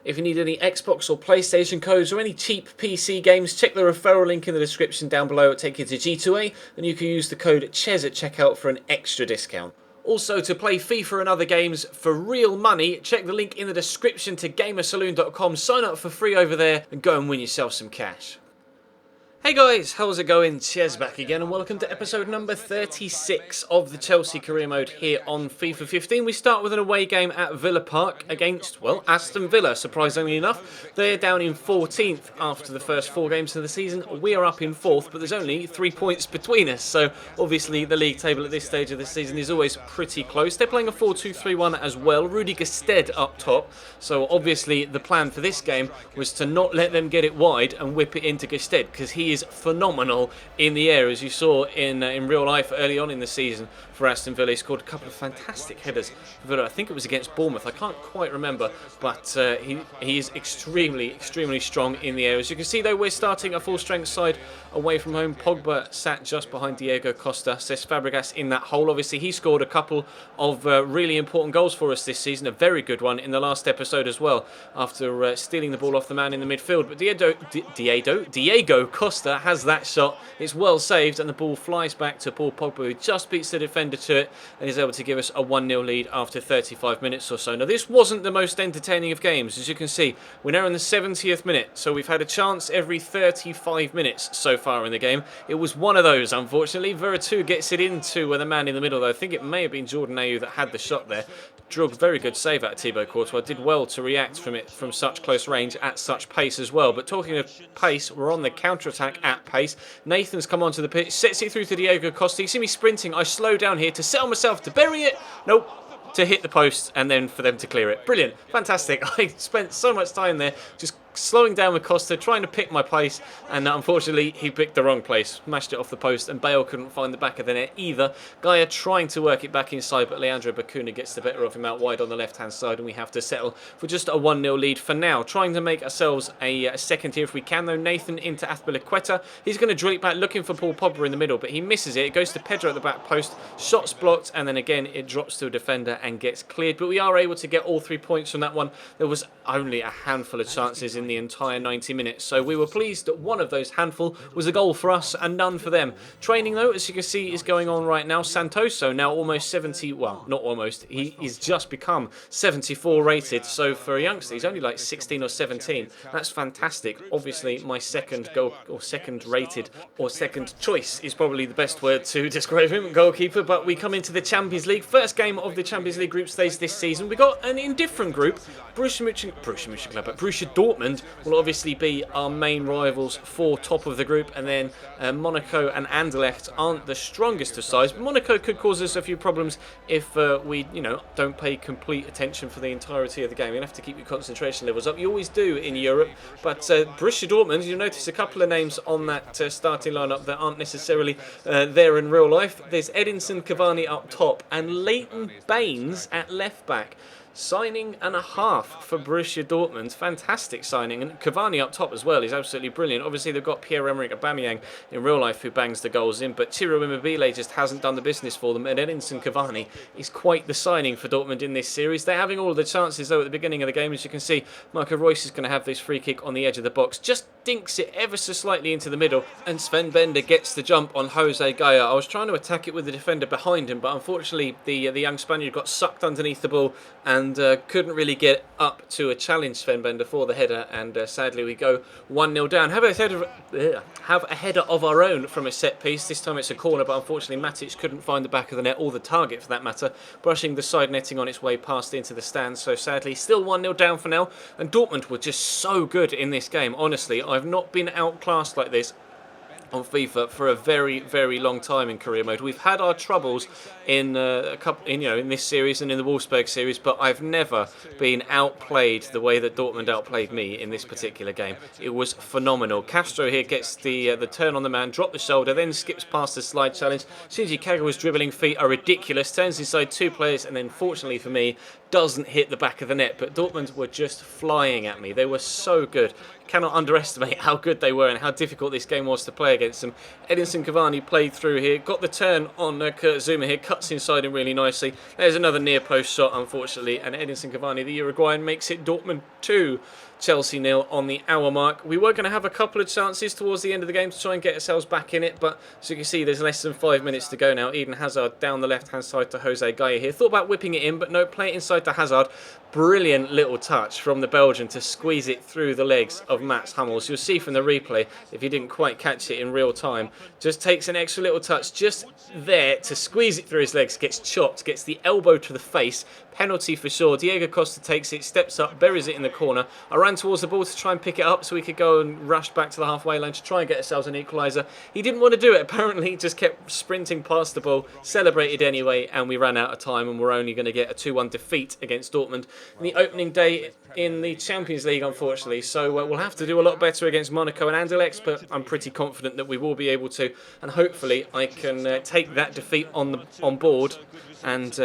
If you need any Xbox or PlayStation codes or any cheap PC games, check the referral link in the description down below. It'll take you to G2A, and you can use the code CHES at checkout for an extra discount. Also, to play FIFA and other games for real money, check the link in the description to gamersaloon.com, sign up for free over there, and go and win yourself some cash. Hey guys, how's it going? Cheers back again, and welcome to episode number 36 of the Chelsea career mode here on FIFA 15. We start with an away game at Villa Park against, well, Aston Villa, surprisingly enough. They're down in 14th after the first 4 games of the season. We are up in 4th, but there's only 3 points between us, so obviously the league table at this stage of the season is always pretty close. They're playing a 4-2-3-1 as well, Rudy Gestede up top, so obviously the plan for this game was to not let them get it wide and whip it into Gestede, because he is phenomenal in the air, as you saw in real life early on in the season for Aston Villa. He scored a couple of fantastic headers for Villa. I think it was against Bournemouth, I can't quite remember, but he is extremely strong in the air. As you can see though, we're starting a full strength side away from home. Pogba sat just behind Diego Costa, Cesc Fabregas in that hole. Obviously he scored a couple of really important goals for us this season, a very good one in the last episode as well, after stealing the ball off the man in the midfield. But Diego Costa has that shot, it's well saved, and the ball flies back to Paul Pogba, who just beats the defender to it and is able to give us a 1-0 lead after 35 minutes or so. Now this wasn't the most entertaining of games, as you can see. We're now in the 70th minute, so we've had a chance every 35 minutes so far in the game. It was one of those, unfortunately. Veretout gets it into the man in the middle, though. I think it may have been Jordan Ayew that had the shot there. Drew a very good save out of Thibaut Courtois. Did well to react from such close range at such pace as well. But talking of pace, we're on the counter-attack at pace. Nathan's come onto the pitch, sets it through to Diego Costa. You see me sprinting, I slow down here to settle myself to bury it. Nope. To hit the post and then for them to clear it. Brilliant. Fantastic. I spent so much time there just slowing down with Costa, trying to pick my place, and unfortunately he picked the wrong place, mashed it off the post, and Bale couldn't find the back of the net either. Gaia trying to work it back inside, but Leandro Bacuna gets the better of him out wide on the left hand side, and we have to settle for just a 1-0 lead for now. Trying to make ourselves a second here if we can though. Nathan into Azpilicueta. He's going to drill it back looking for Paul Pogba in the middle, but he misses it. It goes to Pedro at the back post, shots blocked, and then again it drops to a defender and gets cleared. But we are able to get all 3 points from that one. There was only a handful of chances in the entire 90 minutes, so we were pleased that one of those handful was a goal for us and none for them. Training though, as you can see, is going on right now. Santoso now almost 70, well, not almost, he's just become 74 rated, so for a youngster he's only like 16 or 17. That's fantastic. Obviously my second goal, or second rated, or second choice is probably the best word to describe him, goalkeeper. But we come into the Champions League, first game of the Champions League group stage this season. We got an indifferent group. Borussia Dortmund will obviously be our main rivals for top of the group, and then Monaco and Anderlecht aren't the strongest of sides. Monaco could cause us a few problems if we, don't pay complete attention for the entirety of the game. You'll have to keep your concentration levels up. You always do in Europe, but Borussia Dortmund, you'll notice a couple of names on that starting lineup that aren't necessarily there in real life. There's Edinson Cavani up top and Leighton Baines at left back. Signing and a half for Borussia Dortmund. Fantastic signing. And Cavani up top as well is absolutely brilliant. Obviously, they've got Pierre-Emerick Aubameyang in real life who bangs the goals in, but Ciro Immobile just hasn't done the business for them. And Edinson Cavani is quite the signing for Dortmund in this series. They're having all the chances, though, at the beginning of the game. As you can see, Marco Reus is going to have this free kick on the edge of the box. Just dinks it ever so slightly into the middle, and Sven Bender gets the jump on Jose Gaia. I was trying to attack it with the defender behind him, but unfortunately the young Spaniard got sucked underneath the ball and couldn't really get up to a challenge Sven Bender for the header, and sadly we go 1-0 down. Have a header of our own from a set piece. This time it's a corner, but unfortunately Matic couldn't find the back of the net, or the target for that matter, brushing the side netting on its way past into the stands. So sadly still 1-0 down for now, and Dortmund were just so good in this game. Honestly, I've not been outclassed like this on FIFA for a very long time in career mode. We've had our troubles in in this series and in the Wolfsburg series, but I've never been outplayed the way that Dortmund outplayed me in this particular game. It was phenomenal. Castro here gets the turn on the man, drop the shoulder, then skips past the slide challenge. Shinji Kagawa's dribbling feet are ridiculous, turns inside 2 players, and then fortunately for me, doesn't hit the back of the net, but Dortmund were just flying at me. They were so good. Cannot underestimate how good they were and how difficult this game was to play against them. Edinson Cavani played through here, got the turn on Kurt Zouma here, cuts inside him really nicely. There's another near post shot, unfortunately, and Edinson Cavani, the Uruguayan, makes it Dortmund 2, Chelsea 0 on the hour mark. We were going to have a couple of chances towards the end of the game to try and get ourselves back in it, but as you can see, there's less than 5 minutes to go now. Eden Hazard down the left-hand side to Jose Gaia here. Thought about whipping it in, but no, play it inside to Hazard. Brilliant little touch from the Belgian to squeeze it through the legs of Mats Hummels. You'll see from the replay, if you didn't quite catch it in real time, just takes an extra little touch just there to squeeze it through his legs, gets chopped, gets the elbow to the face. Penalty for sure. Diego Costa takes it, steps up, buries it in the corner. I ran towards the ball to try and pick it up so we could go and rush back to the halfway line to try and get ourselves an equaliser. He didn't want to do it, apparently. He just kept sprinting past the ball, celebrated anyway, and we ran out of time and we're only going to get a 2-1 defeat against Dortmund in the opening day in the Champions League, unfortunately. So we'll have to do a lot better against Monaco and Anderlecht, but I'm pretty confident that we will be able to, and hopefully I can take that defeat on board and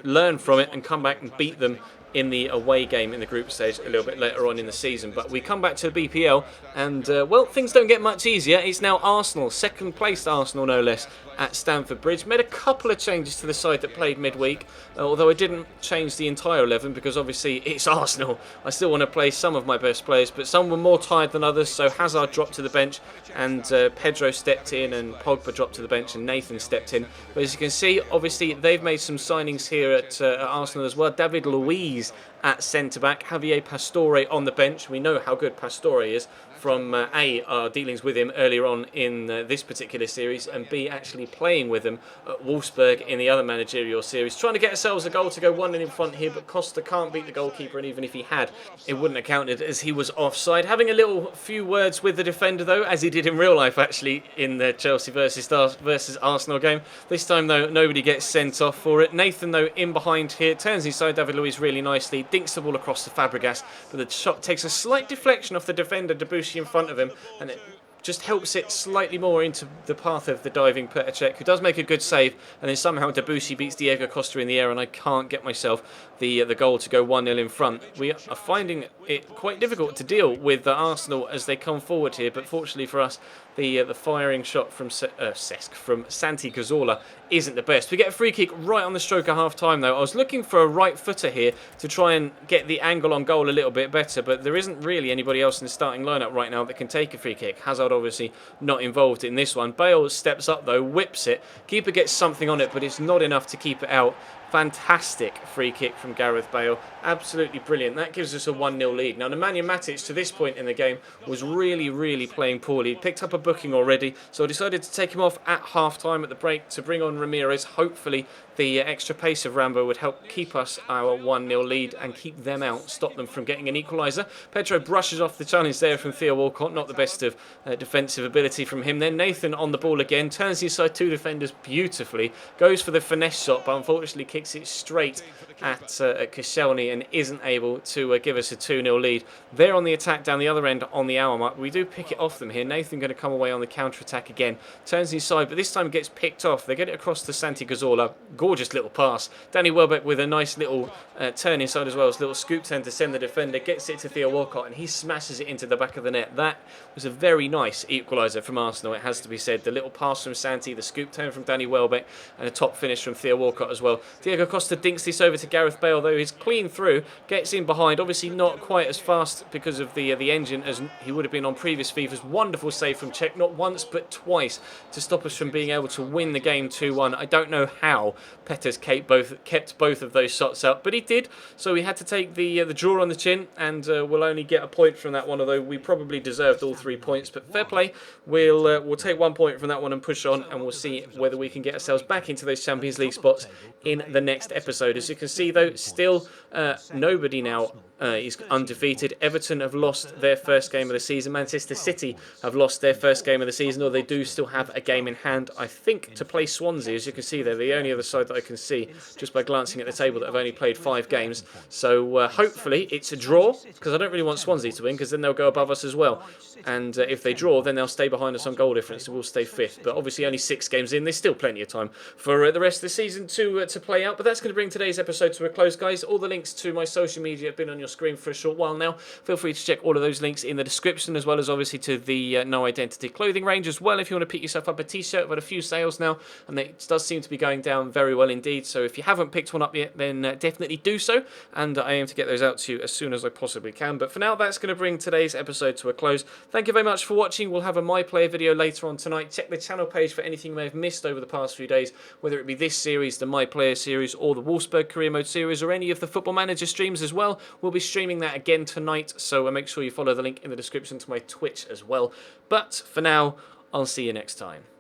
learn from it and come back and beat them in the away game in the group stage a little bit later on in the season. But we come back to the BPL and, well, things don't get much easier. It's now Arsenal, second placed Arsenal no less, at Stamford Bridge. Made a couple of changes to the side that played midweek, although I didn't change the entire 11 because obviously it's Arsenal. I still want to play some of my best players, but some were more tired than others, so Hazard dropped to the bench and Pedro stepped in and Pogba dropped to the bench and Nathan stepped in. But as you can see, obviously they've made some signings here at Arsenal as well. David Luiz at centre-back, Javier Pastore on the bench. We know how good Pastore is from our dealings with him earlier on in this particular series, and B, actually playing with him at Wolfsburg in the other managerial series. Trying to get ourselves a goal to go 1-0 in front here, but Costa can't beat the goalkeeper, and even if he had, it wouldn't have counted as he was offside. Having a few words with the defender, though, as he did in real life, actually, in the Chelsea versus Arsenal game. This time, though, nobody gets sent off for it. Nathan, though, in behind here, turns inside David Luiz really nicely, dinks the ball across the Fabregas, but the shot takes a slight deflection off the defender, Debussy, in front of him, and it just helps it slightly more into the path of the diving Petr Cech, who does make a good save, and then somehow Debussy beats Diego Costa in the air, and I can't get myself the goal to go 1-0 in front. We are finding it quite difficult to deal with Arsenal as they come forward here, but fortunately for us, the firing shot from Santi Cazorla isn't the best. We get a free kick right on the stroke of half time, though. I was looking for a right footer here to try and get the angle on goal a little bit better, but there isn't really anybody else in the starting lineup right now that can take a free kick. Hazard obviously not involved in this one. Bale steps up though, whips it. Keeper gets something on it, but it's not enough to keep it out. Fantastic free kick from Gareth Bale. Absolutely brilliant. That gives us a 1-0 lead. Now, Nemanja Matic, to this point in the game, was really, really playing poorly. He picked up a booking already, so I decided to take him off at half-time at the break to bring on Ramirez. Hopefully, the extra pace of Rambo would help keep us our 1-0 lead and keep them out, stop them from getting an equaliser. Pedro brushes off the challenge there from Theo Walcott. Not the best of defensive ability from him. Then Nathan on the ball again, turns inside two defenders beautifully, goes for the finesse shot, but unfortunately kicks it straight at Koscielny and isn't able to give us a 2-0 lead. They're on the attack down the other end on the hour mark. We do pick it off them here. Nathan going to come away on the counter-attack again. Turns inside, but this time gets picked off. They get it across to Santi Cazorla. Gorgeous little pass. Danny Welbeck with a nice little turn inside as well. His little scoop turn to send the defender. Gets it to Theo Walcott and he smashes it into the back of the net. That was a very nice equaliser from Arsenal, it has to be said. The little pass from Santi, the scoop turn from Danny Welbeck, and a top finish from Theo Walcott as well. Diego Costa dinks this over to Gareth Bale, though he's clean through, gets in behind, obviously not quite as fast because of the engine as he would have been on previous FIFAs. Wonderful save from Cech, not once but twice, to stop us from being able to win the game 2-1. I don't know how Petter's kept both of those shots up, but he did, so we had to take the draw on the chin, and we'll only get a point from that one, although we probably deserved all 3 points, but fair play. We'll take 1 point from that one and push on, and we'll see whether we can get ourselves back into those Champions League spots in the next episode. As you can see, though, still nobody now He's undefeated. Everton have lost their first game of the season. Manchester City have lost their first game of the season, or they do still have a game in hand, I think, to play Swansea. As you can see, they're the only other side that I can see just by glancing at the table that have only played 5 games. So hopefully it's a draw, because I don't really want Swansea to win, because then they'll go above us as well. And if they draw, then they'll stay behind us on goal difference, so we'll stay 5th. But obviously only 6 games in, there's still plenty of time for the rest of the season to play out. But that's going to bring today's episode to a close, guys. All the links to my social media have been on your screen for a short while now. Feel free to check all of those links in the description, as well as obviously to the No Identity clothing range as well. If you want to pick yourself up a t-shirt, I've had a few sales now, and it does seem to be going down very well indeed. So if you haven't picked one up yet, then definitely do so, and I aim to get those out to you as soon as I possibly can. But for now, that's going to bring today's episode to a close. Thank you very much for watching. We'll have a My Player video later on tonight. Check the channel page for anything you may have missed over the past few days, whether it be this series, the My Player series, or the Wolfsburg Career Mode series, or any of the Football Manager streams as well. We'll be streaming that again tonight, so make sure you follow the link in the description to my Twitch as well. But for now, I'll see you next time.